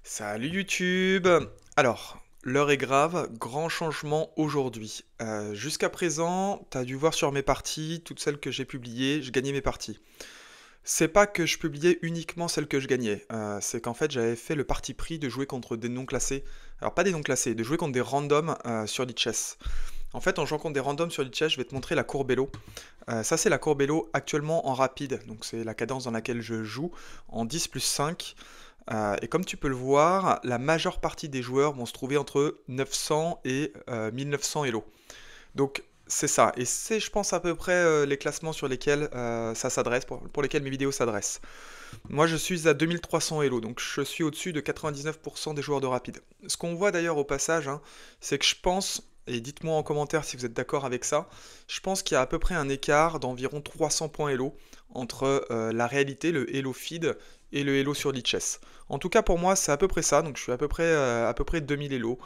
Salut YouTube! Alors, l'heure est grave, grand changement aujourd'hui. Jusqu'à présent, t'as dû voir sur mes parties, toutes celles que j'ai publiées, je gagnais mes parties. C'est pas que je publiais uniquement celles que je gagnais, c'est qu'en fait j'avais fait le parti pris de jouer contre des non classés. Alors pas des non classés, de jouer contre des randoms sur Lichess. En fait, en jouant contre des randoms sur Lichess, je vais te montrer la courbe Elo. Ça c'est la courbe Elo actuellement en rapide, donc c'est la cadence dans laquelle je joue en 10 plus 5. Et comme tu peux le voir, la majeure partie des joueurs vont se trouver entre 900 et 1900 Elo. Donc c'est ça, et c'est je pense à peu près les classements sur lesquels ça s'adresse, pour lesquels mes vidéos s'adressent. Moi je suis à 2300 Elo, donc je suis au-dessus de 99% des joueurs de rapide. Ce qu'on voit d'ailleurs au passage, hein, c'est que je pense, et dites-moi en commentaire si vous êtes d'accord avec ça, je pense qu'il y a à peu près un écart d'environ 300 points Elo entre la réalité, le Elo feed, et le Elo sur Lichess. En tout cas pour moi c'est à peu près ça, donc je suis à peu près 2000 Elo.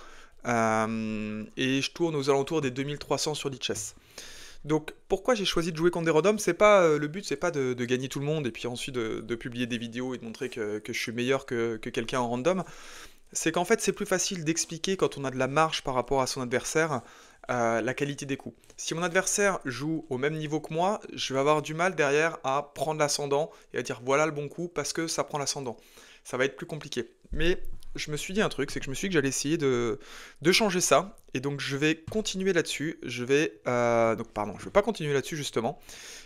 Et je tourne aux alentours des 2300 sur Lichess. Donc pourquoi j'ai choisi de jouer contre des randoms? C'est pas le but, c'est pas de gagner tout le monde et puis ensuite de publier des vidéos et de montrer que je suis meilleur que quelqu'un en random. C'est qu'en fait c'est plus facile d'expliquer quand on a de la marge par rapport à son adversaire la qualité des coups. Si mon adversaire joue au même niveau que moi, je vais avoir du mal derrière à prendre l'ascendant et à dire voilà le bon coup parce que ça prend l'ascendant. Ça va être plus compliqué. Mais je me suis dit un truc, c'est que je me suis dit que j'allais essayer de changer ça. Et donc je vais continuer là-dessus. Je vais pas continuer là-dessus justement.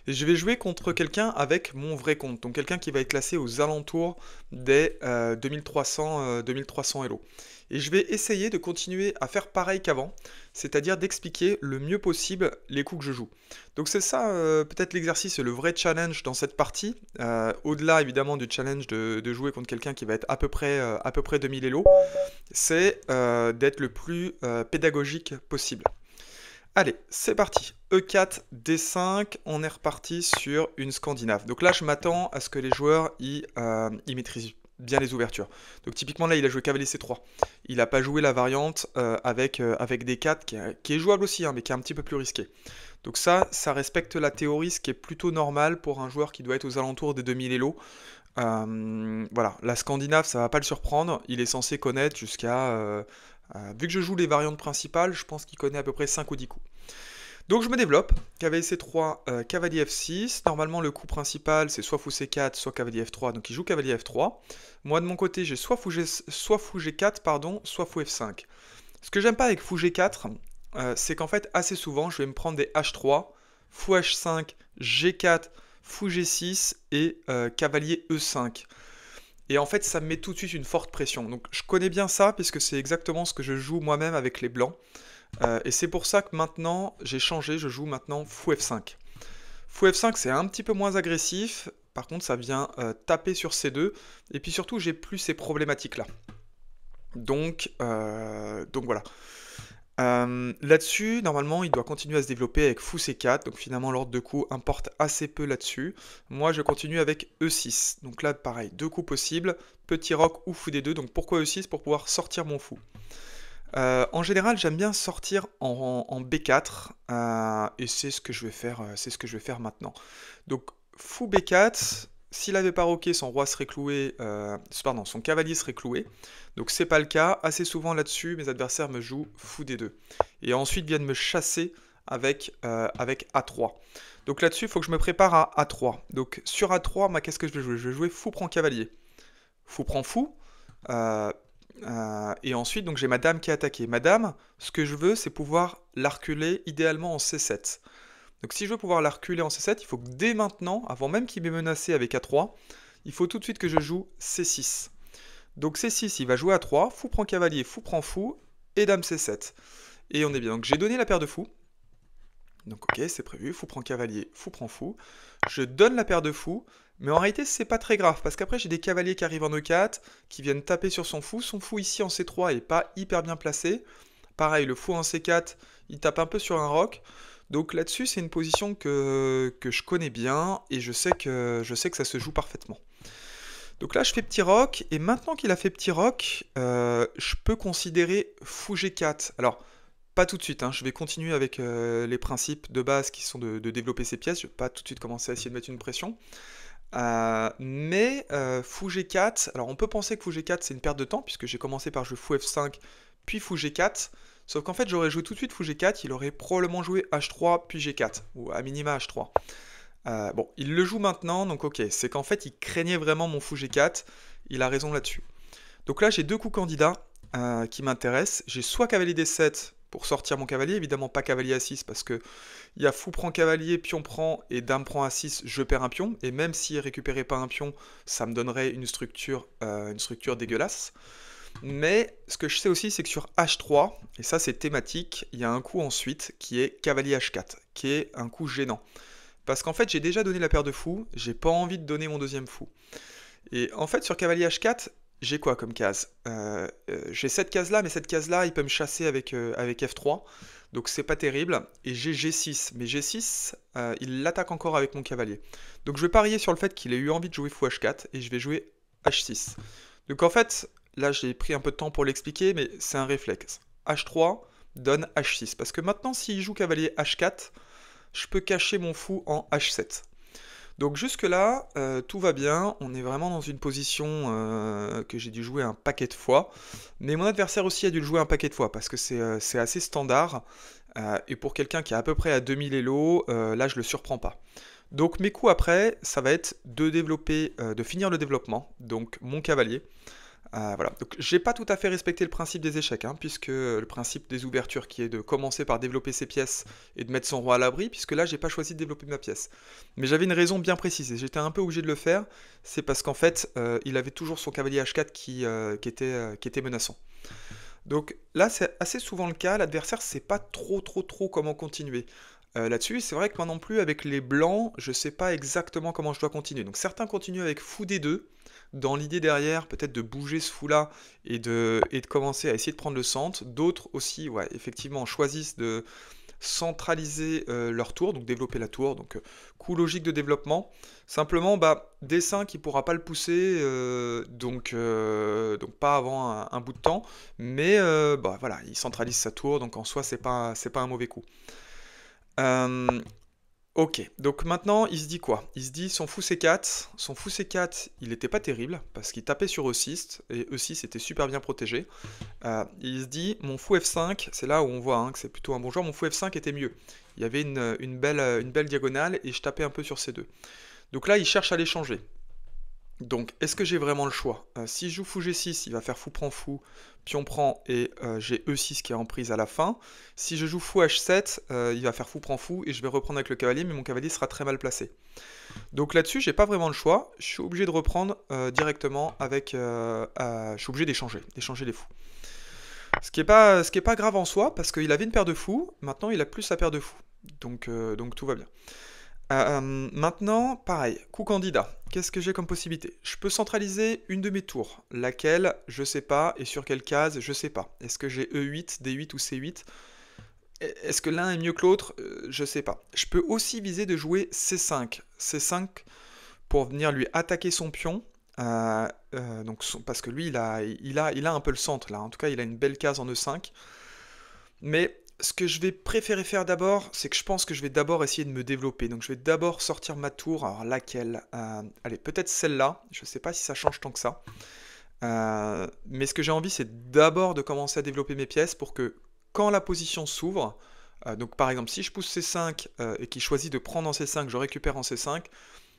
Et je vais jouer contre quelqu'un avec mon vrai compte. Donc quelqu'un qui va être classé aux alentours des 2300 Elo. Et je vais essayer de continuer à faire pareil qu'avant, c'est-à-dire d'expliquer le mieux possible les coups que je joue. Donc c'est ça peut-être l'exercice et le vrai challenge dans cette partie, au-delà évidemment du challenge de jouer contre quelqu'un qui va être à peu près 2000 Elo, c'est d'être le plus pédagogique possible. Allez, c'est parti. E4, D5, on est reparti sur une Scandinave. Donc là, je m'attends à ce que les joueurs y maîtrisent bien les ouvertures. Donc typiquement là, il a joué cavalier C3. Il n'a pas joué la variante avec D4 qui est jouable aussi, hein, mais qui est un petit peu plus risqué. Donc ça respecte la théorie, ce qui est plutôt normal pour un joueur qui doit être aux alentours des 2000 Elo. Voilà, la Scandinave, ça va pas le surprendre. Il est censé connaître vu que je joue les variantes principales, je pense qu'il connaît à peu près 5 ou 10 coups. Donc je me développe, cavalier C3, cavalier F6. Normalement le coup principal c'est soit fou C4, soit cavalier F3, donc il joue cavalier F3. Moi de mon côté j'ai soit fou G4, pardon, soit fou F5. Ce que j'aime pas avec fou G4, c'est qu'en fait assez souvent je vais me prendre des H3, fou H5, G4, fou G6 et cavalier E5. Et en fait, ça me met tout de suite une forte pression. Donc je connais bien ça, puisque c'est exactement ce que je joue moi-même avec les blancs. Et c'est pour ça que maintenant, j'ai changé, je joue maintenant fou F5. Fou F5, c'est un petit peu moins agressif. Par contre, ça vient taper sur C2. Et puis surtout, j'ai plus ces problématiques-là. Donc voilà. Là-dessus, normalement, il doit continuer à se développer avec fou C4, donc finalement l'ordre de coups importe assez peu là-dessus. Moi, je continue avec E6, donc là, pareil, deux coups possibles, petit roc ou fou D2, donc pourquoi E6? Pour pouvoir sortir mon fou. En général, j'aime bien sortir en B4, et c'est ce que je vais faire, maintenant. Donc, fou B4, s'il avait pas roqué, son roi serait cloué, pardon, son cavalier serait cloué. Donc c'est pas le cas. Assez souvent là-dessus, mes adversaires me jouent fou D2. Et ensuite viennent me chasser avec A3. Donc là-dessus, il faut que je me prépare à A3. Donc sur A3, qu'est-ce que je vais jouer? Je vais jouer fou prend cavalier. Fou prend fou. Et ensuite, donc j'ai ma dame qui est attaquée. Ma dame, ce que je veux, c'est pouvoir la reculer idéalement en C7. Donc si je veux pouvoir la reculer en C7, il faut que dès maintenant, avant même qu'il m'ait menacé avec A3, il faut tout de suite que je joue C6. Donc C6, il va jouer A3, fou prend cavalier, fou prend fou, et dame C7. Et on est bien. Donc j'ai donné la paire de fous. Donc ok, c'est prévu, fou prend cavalier, fou prend fou. Je donne la paire de fous, mais en réalité c'est pas très grave, parce qu'après j'ai des cavaliers qui arrivent en E4, qui viennent taper sur son fou. Son fou ici en C3 est pas hyper bien placé. Pareil, le fou en C4, il tape un peu sur un roc. Donc là-dessus, c'est une position que je connais bien et je sais que ça se joue parfaitement. Donc là, je fais petit roc, et maintenant qu'il a fait petit roc, je peux considérer fou G4. Alors, pas tout de suite, hein, je vais continuer avec les principes de base qui sont de développer ces pièces. Je ne vais pas tout de suite commencer à essayer de mettre une pression. Fou G4, alors on peut penser que Fou G4 c'est une perte de temps, puisque j'ai commencé par jouer Fou F5, puis Fou G4, sauf qu'en fait j'aurais joué tout de suite Fou G4, il aurait probablement joué H3, puis G4, ou à minima H3. Bon, il le joue maintenant, donc ok, c'est qu'en fait il craignait vraiment mon Fou G4, il a raison là-dessus. Donc là j'ai deux coups candidats qui m'intéressent, j'ai soit cavalier D7 pour sortir mon cavalier, évidemment pas cavalier A6 parce que il y a fou prend cavalier, pion prend et dame prend A6, je perds un pion, et même s'il récupérait pas un pion, ça me donnerait une structure dégueulasse. Mais ce que je sais aussi, c'est que sur H3, et ça c'est thématique, il y a un coup ensuite qui est cavalier H4, qui est un coup gênant. Parce qu'en fait, j'ai déjà donné la paire de fous, j'ai pas envie de donner mon deuxième fou. Et en fait, sur cavalier H4, j'ai quoi comme case? J'ai cette case-là, mais cette case-là, il peut me chasser avec F3, donc c'est pas terrible. Et j'ai G6, mais G6, il l'attaque encore avec mon cavalier. Donc je vais parier sur le fait qu'il ait eu envie de jouer fou H4, et je vais jouer H6. Donc en fait, là j'ai pris un peu de temps pour l'expliquer, mais c'est un réflexe. H3 donne H6, parce que maintenant s'il joue cavalier H4, je peux cacher mon fou en H7. Donc jusque-là, tout va bien, on est vraiment dans une position que j'ai dû jouer un paquet de fois, mais mon adversaire aussi a dû le jouer un paquet de fois, parce que c'est assez standard, et pour quelqu'un qui est à peu près à 2000 Elo, là je le surprends pas. Donc mes coups après, ça va être de développer, de finir le développement, donc mon cavalier. Voilà, donc j'ai pas tout à fait respecté le principe des échecs, hein, puisque le principe des ouvertures qui est de commencer par développer ses pièces et de mettre son roi à l'abri, puisque là j'ai pas choisi de développer ma pièce. Mais j'avais une raison bien précise, et j'étais un peu obligé de le faire, c'est parce qu'en fait il avait toujours son cavalier H4 qui était menaçant. Donc là c'est assez souvent le cas, l'adversaire sait pas trop comment continuer. Là-dessus, c'est vrai que moi non plus, avec les blancs, je sais pas exactement comment je dois continuer. Donc certains continuent avec fou D2, dans l'idée derrière peut-être de bouger ce fou-là et de commencer à essayer de prendre le centre. D'autres aussi, ouais, effectivement, choisissent de centraliser leur tour, donc développer la tour. Donc coup logique de développement. Simplement, bah, D5, il pourra pas le pousser, donc pas avant un bout de temps. Mais bah, voilà, il centralise sa tour, donc en soi, c'est pas un mauvais coup. Euh, Ok, donc maintenant il se dit quoi? Il se dit son fou C4, il était pas terrible parce qu'il tapait sur E6 et E6 était super bien protégé. Il se dit mon fou F5, c'est là où on voit hein, que c'est plutôt un bon joueur, mon fou F5 était mieux. Il y avait une belle diagonale et je tapais un peu sur ces deux. Donc là il cherche à l'échanger. Donc, est-ce que j'ai vraiment le choix? Si je joue fou G6, il va faire fou prend fou, pion prend et j'ai E6 qui est en prise à la fin. Si je joue fou H7, il va faire fou prend fou et je vais reprendre avec le cavalier, mais mon cavalier sera très mal placé. Donc là-dessus, j'ai pas vraiment le choix. Je suis obligé de reprendre directement avec. Je suis obligé d'échanger les fous. Ce qui est pas grave en soi, parce qu'il avait une paire de fous, maintenant il a plus sa paire de fous. Donc tout va bien. Maintenant, pareil, coup candidat. Qu'est-ce que j'ai comme possibilité? Je peux centraliser une de mes tours. Laquelle, je sais pas, et sur quelle case, je sais pas. Est-ce que j'ai E8, D8 ou C8? Est-ce que l'un est mieux que l'autre? Je sais pas. Je peux aussi viser de jouer C5. C5 pour venir lui attaquer son pion. Parce que lui, il a un peu le centre là. En tout cas, il a une belle case en E5. Mais ce que je vais préférer faire d'abord, c'est que je pense que je vais d'abord essayer de me développer. Donc je vais d'abord sortir ma tour. Alors laquelle? Allez, peut-être celle-là. Je ne sais pas si ça change tant que ça. Mais ce que j'ai envie, c'est d'abord de commencer à développer mes pièces pour que quand la position s'ouvre, donc par exemple si je pousse C5 et qu'il choisit de prendre en C5, je récupère en C5.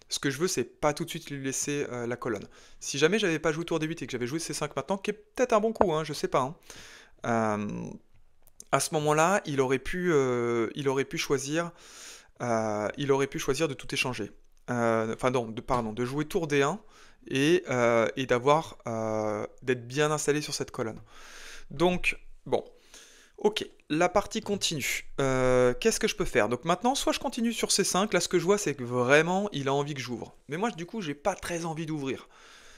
Ce que je veux, c'est pas tout de suite lui laisser la colonne. Si jamais j'avais pas joué tour D8 et que j'avais joué C5 maintenant, qui est peut-être un bon coup, hein, je sais pas. Hein. À ce moment-là, il aurait pu choisir de tout échanger. Enfin non, pardon, de jouer tour D1 et d'être bien installé sur cette colonne. Donc, bon, ok, la partie continue. Qu'est-ce que je peux faire? Donc maintenant, soit je continue sur C5, là ce que je vois c'est que vraiment il a envie que j'ouvre. Mais moi du coup j'ai pas très envie d'ouvrir.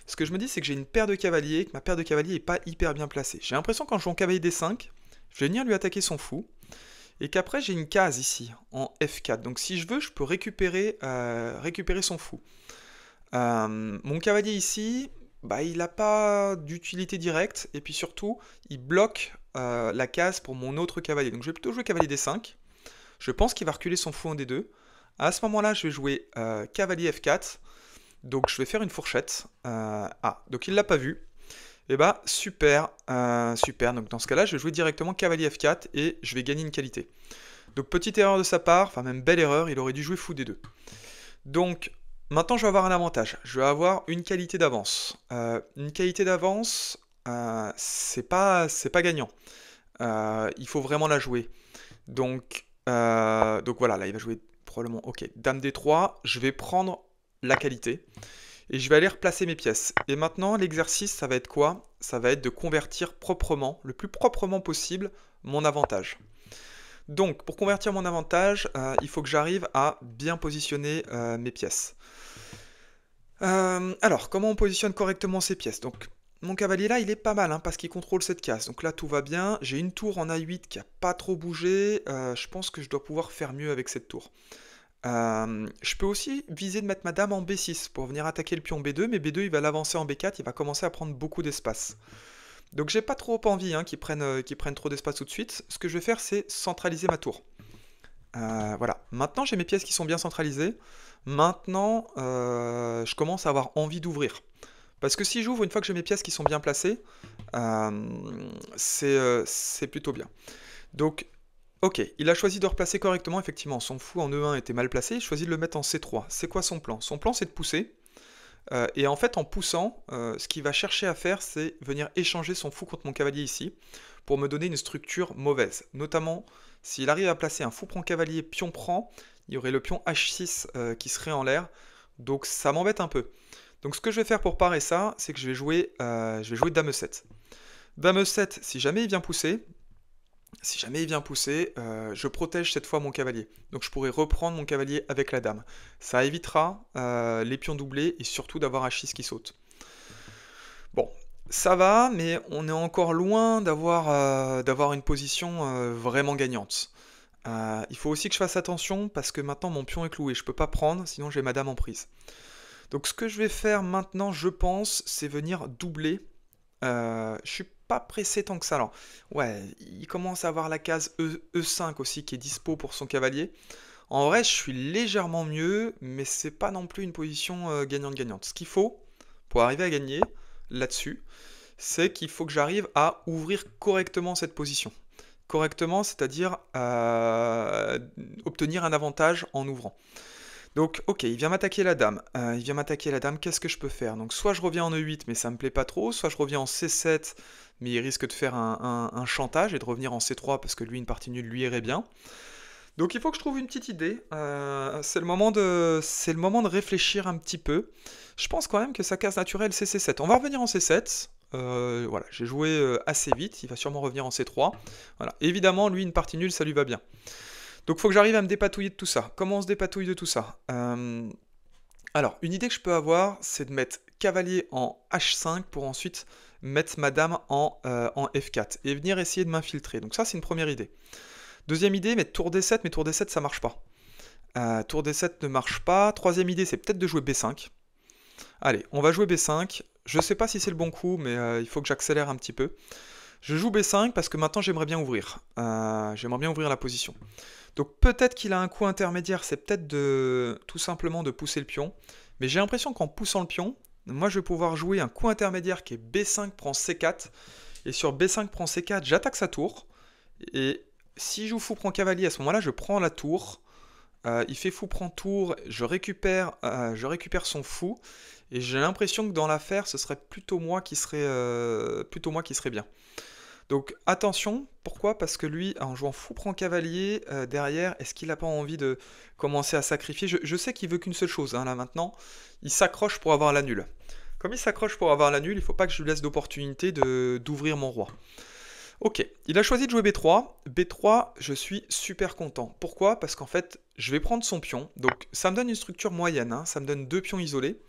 Ce que je me dis c'est que j'ai une paire de cavaliers, que ma paire de cavaliers est pas hyper bien placée. J'ai l'impression quand je joue en cavalier D5, je vais venir lui attaquer son fou, et qu'après j'ai une case ici, en F4. Donc si je veux, je peux récupérer son fou. Mon cavalier ici, bah, il n'a pas d'utilité directe, et puis surtout, il bloque la case pour mon autre cavalier. Donc je vais plutôt jouer cavalier D5. Je pense qu'il va reculer son fou en D2. À ce moment-là, je vais jouer cavalier F4. Donc je vais faire une fourchette. Ah, donc il l'a pas vu. Et bah super, super. Donc dans ce cas-là, je vais jouer directement cavalier F4 et je vais gagner une qualité. Donc petite erreur de sa part, enfin même belle erreur, il aurait dû jouer fou D2. Donc maintenant je vais avoir un avantage, je vais avoir une qualité d'avance. Une qualité d'avance, c'est pas gagnant. Il faut vraiment la jouer. Donc voilà, là il va jouer probablement, ok, Dame D3, je vais prendre la qualité et je vais aller replacer mes pièces. Et maintenant l'exercice ça va être quoi? Ça va être de convertir proprement, le plus proprement possible, mon avantage. Donc, pour convertir mon avantage, il faut que j'arrive à bien positionner mes pièces. Alors, comment on positionne correctement ces pièces? Donc, mon cavalier là, il est pas mal, hein, parce qu'il contrôle cette case. Donc là, tout va bien. J'ai une tour en A8 qui a pas trop bougé. Je pense que je dois pouvoir faire mieux avec cette tour. Je peux aussi viser de mettre ma dame en B6 pour venir attaquer le pion B2, mais B2, il va l'avancer en B4, il va commencer à prendre beaucoup d'espace. Donc j'ai pas trop envie hein, qu'ils prennent trop d'espace tout de suite. Ce que je vais faire, c'est centraliser ma tour. Voilà. Maintenant, j'ai mes pièces qui sont bien centralisées. Maintenant, je commence à avoir envie d'ouvrir. Parce que si j'ouvre, une fois que j'ai mes pièces qui sont bien placées, c'est plutôt bien. Donc, ok, il a choisi de replacer correctement, effectivement. Son fou en E1 était mal placé, il choisit de le mettre en C3. C'est quoi son plan? Son plan, c'est de pousser. Et en fait, en poussant, ce qu'il va chercher à faire, c'est venir échanger son fou contre mon cavalier ici, pour me donner une structure mauvaise. Notamment, s'il arrive à placer un fou prend cavalier, pion prend, il y aurait le pion H6 qui serait en l'air, donc ça m'embête un peu. Donc ce que je vais faire pour parer ça, c'est que je vais jouer Dame E7. Dame E7, si jamais il vient pousser, je protège cette fois mon cavalier. Donc je pourrais reprendre mon cavalier avec la dame. Ça évitera les pions doublés et surtout d'avoir H6 qui saute. Bon, ça va, mais on est encore loin d'avoir une position vraiment gagnante. Il faut aussi que je fasse attention parce que maintenant mon pion est cloué. Je peux pas prendre, sinon j'ai ma dame en prise. Donc ce que je vais faire maintenant, je pense, c'est venir doubler. Je suis pas pressé tant que ça. Alors, ouais, il commence à avoir la case E5 aussi qui est dispo pour son cavalier. En vrai, je suis légèrement mieux, mais c'est pas non plus une position gagnante-gagnante. Ce qu'il faut pour arriver à gagner là-dessus, c'est qu'il faut que j'arrive à ouvrir correctement cette position. Correctement, c'est-à-dire obtenir un avantage en ouvrant. Donc, ok, il vient m'attaquer la dame. Qu'est-ce que je peux faire? Donc, soit je reviens en E8, mais ça me plaît pas trop, soit je reviens en C7, mais il risque de faire un chantage et de revenir en C3 parce que lui, une partie nulle lui irait bien. Donc, il faut que je trouve une petite idée. C'est le moment de réfléchir un petit peu. Je pense quand même que sa case naturelle, c'est C7. On va revenir en C7. Voilà, j'ai joué assez vite, il va sûrement revenir en C3. Voilà. Évidemment, lui, une partie nulle, ça lui va bien. Donc il faut que j'arrive à me dépatouiller de tout ça. Comment on se dépatouille de tout ça? Alors, une idée que je peux avoir, c'est de mettre cavalier en H5 pour ensuite mettre ma dame en F4 et venir essayer de m'infiltrer. Donc ça, c'est une première idée. Deuxième idée, mettre tour D7, mais tour D7, ça marche pas. Tour D7 ne marche pas. Troisième idée, c'est peut-être de jouer B5. Allez, on va jouer B5. Je sais pas si c'est le bon coup, mais il faut que j'accélère un petit peu. Je joue B5 parce que maintenant j'aimerais bien ouvrir. J'aimerais bien ouvrir la position. Donc peut-être qu'il a un coup intermédiaire, c'est peut-être tout simplement de pousser le pion. Mais j'ai l'impression qu'en poussant le pion, moi je vais pouvoir jouer un coup intermédiaire qui est B5 prend C4. Et sur B5 prend C4, j'attaque sa tour. Et si je joue fou prend cavalier, à ce moment-là, je prends la tour. Il fait fou prend tour, je récupère son fou. Et j'ai l'impression que dans l'affaire, ce serait plutôt moi qui serait bien. Donc attention, pourquoi? Parce que lui, en jouant fou prend cavalier, derrière, est-ce qu'il n'a pas envie de commencer à sacrifier? Je sais qu'il veut qu'une seule chose, hein, là maintenant, il s'accroche pour avoir la nulle. Comme il s'accroche pour avoir la nulle, il ne faut pas que je lui laisse d'opportunité d'ouvrir mon roi. Ok, il a choisi de jouer B3. B3, je suis super content. Pourquoi? Parce qu'en fait, je vais prendre son pion. Donc ça me donne une structure moyenne, hein, ça me donne deux pions isolés.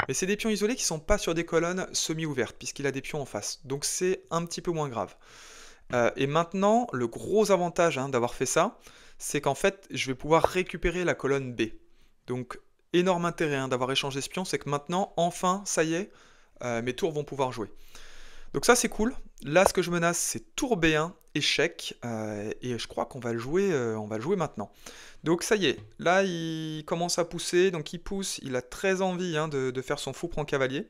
Mais c'est des pions isolés qui ne sont pas sur des colonnes semi-ouvertes, puisqu'il a des pions en face. Donc c'est un petit peu moins grave. Et maintenant, le gros avantage hein, d'avoir fait ça, c'est qu'en fait, je vais pouvoir récupérer la colonne B. Donc, énorme intérêt hein, d'avoir échangé ce pion, c'est que maintenant, enfin, ça y est, mes tours vont pouvoir jouer. Donc ça, c'est cool. Là, ce que je menace, c'est tour B1 échec, et je crois on va le jouer maintenant. Donc ça y est, là il commence à pousser, donc il pousse, il a très envie hein, de faire son fou prend cavalier.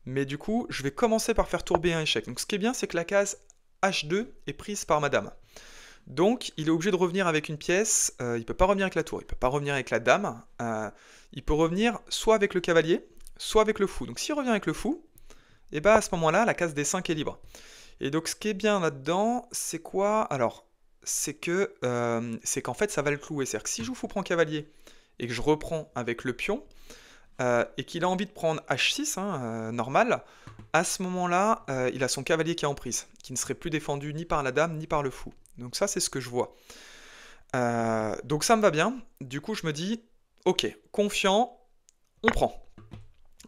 Mais du coup, je vais commencer par faire tour B1 échec. Donc ce qui est bien, c'est que la case H2 est prise par ma dame. Donc il est obligé de revenir avec une pièce, il ne peut pas revenir avec la tour, il ne peut pas revenir avec la dame, il peut revenir soit avec le cavalier, soit avec le fou. Donc s'il revient avec le fou, et bah à ce moment-là, la case D5 est libre. Et donc ce qui est bien là-dedans, c'est quoi? Alors, c'est qu'en fait ça va le clouer. C'est-à-dire que si je joue fou prend cavalier et que je reprends avec le pion, et qu'il a envie de prendre H6, hein, normal, à ce moment-là, il a son cavalier qui est en prise, qui ne serait plus défendu ni par la dame ni par le fou. Donc ça, c'est ce que je vois. Donc ça me va bien. Du coup, je me dis, ok, confiant, on prend.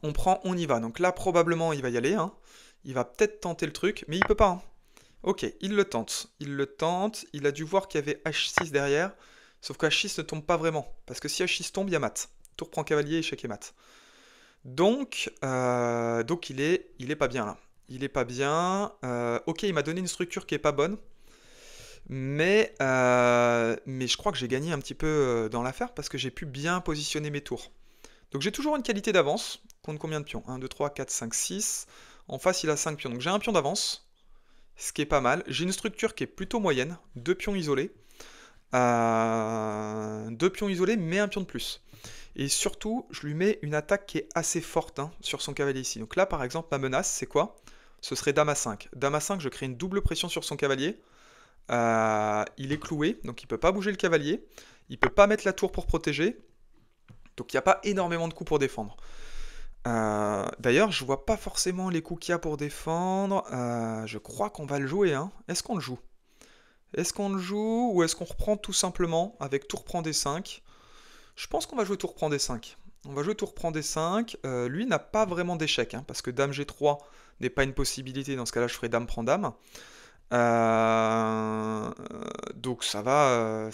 On prend, on y va. Donc là, probablement, il va y aller. Hein. Il va peut-être tenter le truc, mais il peut pas. Hein. Ok, il le tente. Il le tente. Il a dû voir qu'il y avait H6 derrière. Sauf que H6 ne tombe pas vraiment. Parce que si H6 tombe, il y a mat. Tour prend cavalier, échec et mat. Donc il est pas bien là. Il est pas bien. Ok, il m'a donné une structure qui est pas bonne. Mais je crois que j'ai gagné un petit peu dans l'affaire parce que j'ai pu bien positionner mes tours. Donc j'ai toujours une qualité d'avance. Compte combien de pions? 1, 2, 3, 4, 5, 6. En face, il a 5 pions. Donc j'ai un pion d'avance, ce qui est pas mal. J'ai une structure qui est plutôt moyenne. 2 pions isolés. 2 pions isolés, mais un pion de plus. Et surtout, je lui mets une attaque qui est assez forte hein, sur son cavalier ici. Donc là, par exemple, ma menace, c'est quoi? Ce serait Dame A5. Dame A5, je crée une double pression sur son cavalier. Il est cloué, donc il ne peut pas bouger le cavalier. Il ne peut pas mettre la tour pour protéger. Donc il n'y a pas énormément de coups pour défendre. D'ailleurs, je vois pas forcément les coups qu'il y a pour défendre. Je crois qu'on va le jouer. Hein. Est-ce qu'on le joue? Est-ce qu'on le joue ou est-ce qu'on reprend tout simplement avec tour prend D5? Je pense qu'on va jouer tour prend D5. On va jouer tour prend D5. Lui n'a pas vraiment d'échec, hein, parce que Dame G3 n'est pas une possibilité. Dans ce cas-là, je ferai Dame prend Dame. Donc ça va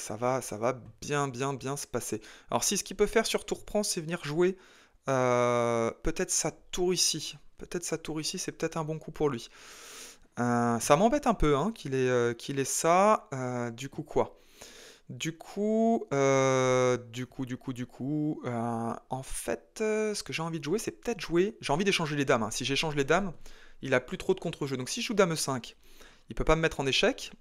bien se passer. Alors si ce qu'il peut faire sur tour prend, c'est venir jouer peut-être sa tour ici. Peut-être sa tour ici, c'est peut-être un bon coup pour lui. Ça m'embête un peu hein, qu'il ait ça. Du coup quoi? En fait, ce que j'ai envie de jouer, c'est peut-être jouer. J'ai envie d'échanger les dames. Hein. Si j'échange les dames, il a plus trop de contre-jeu. Donc si je joue dame E5, il peut pas me mettre en échec.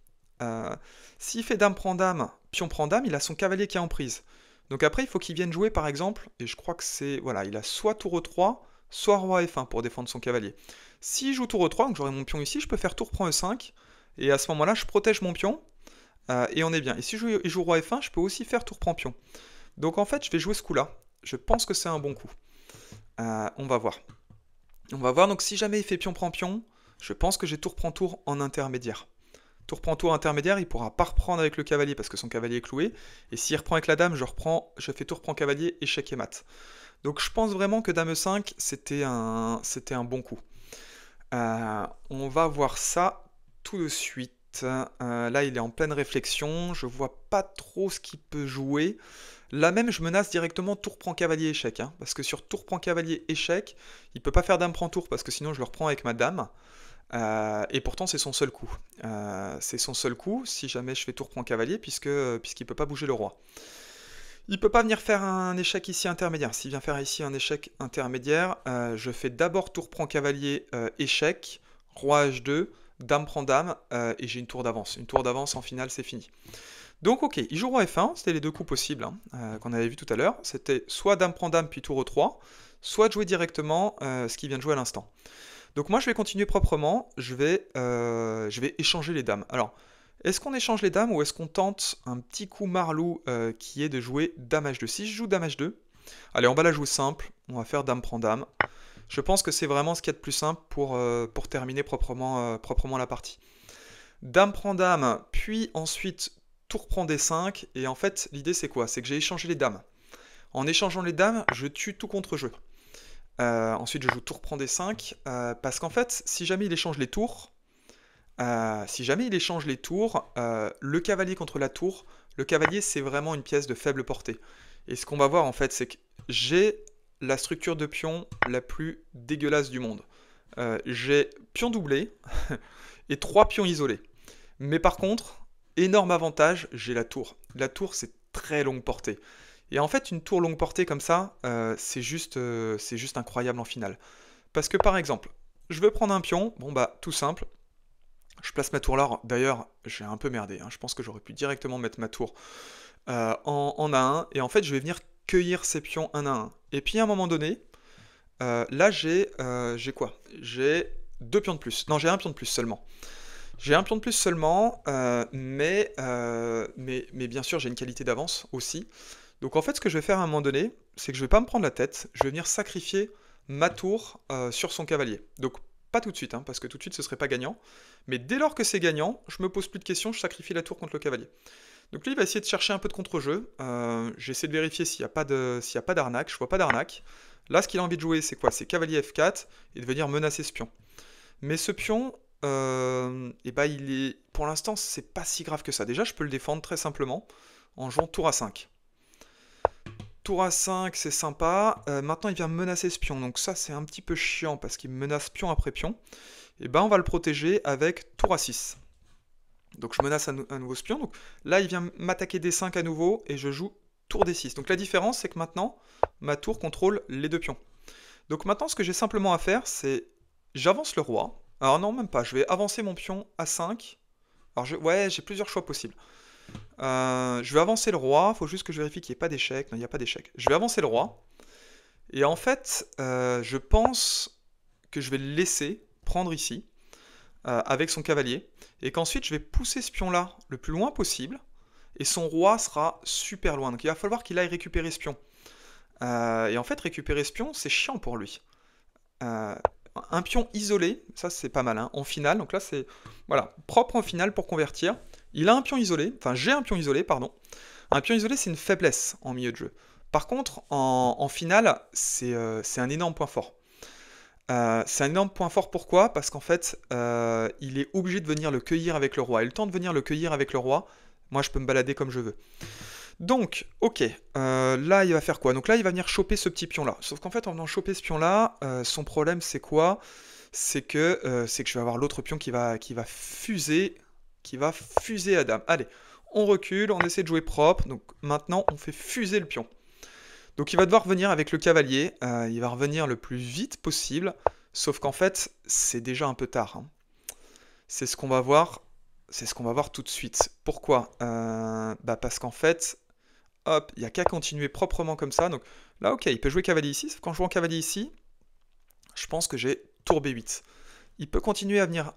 S'il fait dame prend dame, pion prend dame, il a son cavalier qui est en prise. Donc après, il faut qu'il vienne jouer par exemple, et je crois que c'est. Voilà, il a soit tour E3, soit roi F1 pour défendre son cavalier. Si je joue tour E3, donc j'aurai mon pion ici, je peux faire tour prend E5, et à ce moment-là, je protège mon pion. Et on est bien. Et si je joue roi F1, je peux aussi faire tour prend pion. Donc en fait, je vais jouer ce coup-là. Je pense que c'est un bon coup. On va voir. On va voir. Donc si jamais il fait pion prend pion, je pense que j'ai tour prend tour en intermédiaire. Tour prend tour intermédiaire, il pourra pas reprendre avec le cavalier parce que son cavalier est cloué. Et s'il reprend avec la dame, je fais tour prend cavalier, échec et mat. Donc je pense vraiment que dame E5, c'était un bon coup. On va voir ça tout de suite. Là, il est en pleine réflexion. Je vois pas trop ce qu'il peut jouer. Là même, je menace directement tour prend cavalier échec. Hein, parce que sur tour prend cavalier échec, il peut pas faire dame prend tour parce que sinon je le reprends avec ma dame. Et pourtant, c'est son seul coup. C'est son seul coup si jamais je fais tour prend cavalier puisqu'il peut pas bouger le roi. Il peut pas venir faire un échec ici intermédiaire. S'il vient faire ici un échec intermédiaire, je fais d'abord tour prend cavalier échec, roi H2, dame prend dame, et j'ai une tour d'avance. Une tour d'avance en finale, c'est fini. Donc ok, il joue roi F1, c'était les deux coups possibles hein, qu'on avait vu tout à l'heure. C'était soit dame prend dame puis tour E3, soit de jouer directement ce qu'il vient de jouer à l'instant. Donc moi je vais continuer proprement, je vais échanger les dames. Alors, est-ce qu'on échange les dames ou est-ce qu'on tente un petit coup marlou qui est de jouer dame H2? Si je joue dame H2, allez on va la jouer simple, on va faire dame prend dame. Je pense que c'est vraiment ce qu'il y a de plus simple pour terminer proprement la partie. Dame prend dame, puis ensuite tour prend D5, et en fait l'idée c'est quoi? C'est que j'ai échangé les dames. En échangeant les dames, je tue tout contre-jeu. Ensuite je joue tour prend D5, parce qu'en fait si jamais il échange les tours, le cavalier contre la tour, le cavalier c'est vraiment une pièce de faible portée. Et ce qu'on va voir en fait c'est que j'ai la structure de pion la plus dégueulasse du monde. J'ai pion doublé et 3 pions isolés. Mais par contre, énorme avantage, j'ai la tour. La tour, c'est très longue portée. Et en fait, une tour longue portée comme ça, c'est juste incroyable en finale. Parce que par exemple, je veux prendre un pion, bon bah tout simple, je place ma tour là. D'ailleurs, j'ai un peu merdé, hein. Je pense que j'aurais pu directement mettre ma tour en A1, et en fait, je vais venir cueillir ces pions un à un. Et puis à un moment donné, là j'ai quoi? J'ai deux pions de plus. Non, j'ai un pion de plus seulement. J'ai un pion de plus seulement, mais bien sûr, j'ai une qualité d'avance aussi. Donc en fait, ce que je vais faire à un moment donné, c'est que je vais pas me prendre la tête, je vais venir sacrifier ma tour sur son cavalier. Donc pas tout de suite, hein, parce que tout de suite ce serait pas gagnant. Mais dès lors que c'est gagnant, je me pose plus de questions, je sacrifie la tour contre le cavalier. Donc lui, il va essayer de chercher un peu de contre-jeu. J'essaie de vérifier s'il y a pas d'arnaque. Je vois pas d'arnaque. Là, ce qu'il a envie de jouer, c'est quoi? C'est cavalier F4 et de venir menacer ce pion. Mais ce pion, et bah, pour l'instant, c'est pas si grave que ça. Déjà, je peux le défendre très simplement en jouant tour A5. Tour A5, c'est sympa. Maintenant, il vient menacer ce pion. Donc ça, c'est un petit peu chiant parce qu'il me menace pion après pion. Et ben, on va le protéger avec tour A6. Donc je menace un nouveau pion. Donc là, il vient m'attaquer D5 à nouveau et je joue tour D6. Donc la différence, c'est que maintenant, ma tour contrôle les deux pions. Donc maintenant, ce que j'ai simplement à faire, c'est j'avance le roi. Alors non, même pas. Je vais avancer mon pion A5. Alors ouais, j'ai plusieurs choix possibles. Je vais avancer le roi. Il faut juste que je vérifie qu'il n'y ait pas d'échec. Non, il n'y a pas d'échec. Je vais avancer le roi. Et en fait, je pense que je vais le laisser prendre ici, avec son cavalier. Et qu'ensuite, je vais pousser ce pion-là le plus loin possible. Et son roi sera super loin. Donc il va falloir qu'il aille récupérer ce pion. Et en fait, récupérer ce pion, c'est chiant pour lui. Euh, un pion isolé, ça c'est pas mal, hein, en finale. Donc là, c'est voilà, propre en finale pour convertir. Il a un pion isolé, enfin j'ai un pion isolé, pardon. Un pion isolé, c'est une faiblesse en milieu de jeu. Par contre, en finale, c'est un énorme point fort. C'est un énorme point fort, pourquoi? Parce qu'en fait, il est obligé de venir le cueillir avec le roi. Et le temps de venir le cueillir avec le roi, moi je peux me balader comme je veux. Donc, ok, là il va faire quoi? Donc là il va venir choper ce petit pion là. Sauf qu'en fait en venant choper ce pion là, son problème c'est quoi? C'est que je vais avoir l'autre pion qui va fuser à dame. Allez, on recule, on essaie de jouer propre. Donc maintenant on fait fuser le pion. Donc il va devoir venir avec le cavalier, il va revenir le plus vite possible. Sauf qu'en fait c'est déjà un peu tard, hein. C'est ce qu'on va voir. C'est ce qu'on va voir tout de suite. Pourquoi? Bah parce qu'en fait, hop, il n'y a qu'à continuer proprement comme ça. Donc là, ok, il peut jouer cavalier ici. Sauf qu'en jouant cavalier ici, je pense que j'ai tour B8. Il peut continuer à venir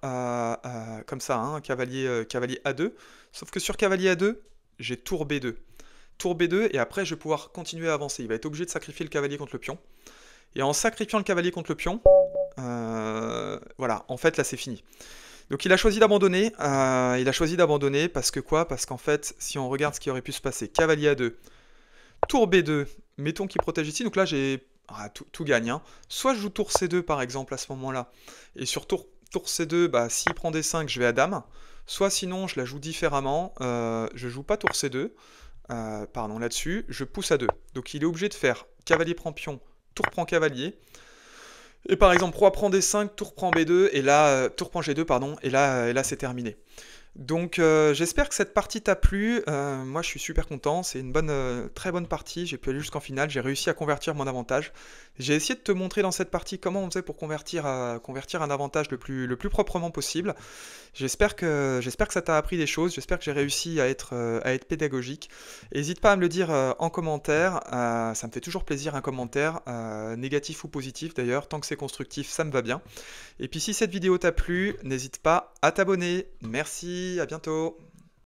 comme ça, hein, cavalier A2. Sauf que sur cavalier A2, j'ai tour B2. Tour B2, et après, je vais pouvoir continuer à avancer. Il va être obligé de sacrifier le cavalier contre le pion. Et en sacrifiant le cavalier contre le pion, voilà, en fait, là, c'est fini. Donc il a choisi d'abandonner. Il a choisi d'abandonner parce que quoi? Parce qu'en fait, si on regarde ce qui aurait pu se passer, cavalier A2, tour B2, mettons qu'il protège ici, donc là j'ai... tout gagne, hein. Soit je joue tour C2 par exemple à ce moment-là, et sur tour C2, bah, s'il prend D5, je vais à dame. Soit sinon, je la joue différemment, je joue pas tour C2, pardon, là-dessus, je pousse à 2. Donc il est obligé de faire cavalier prend pion, tour prend cavalier. Et par exemple, roi prend D5, tour prend B2, et là, tour prend G2, pardon, et là c'est terminé. Donc j'espère que cette partie t'a plu. Moi je suis super content, c'est une très bonne partie, j'ai pu aller jusqu'en finale, j'ai réussi à convertir mon avantage. J'ai essayé de te montrer dans cette partie comment on faisait pour convertir un avantage le plus proprement possible. J'espère que ça t'a appris des choses, j'espère que j'ai réussi à être pédagogique. N'hésite pas à me le dire en commentaire, ça me fait toujours plaisir un commentaire, négatif ou positif d'ailleurs, tant que c'est constructif ça me va bien. Et puis si cette vidéo t'a plu, n'hésite pas à t'abonner. Merci, à bientôt.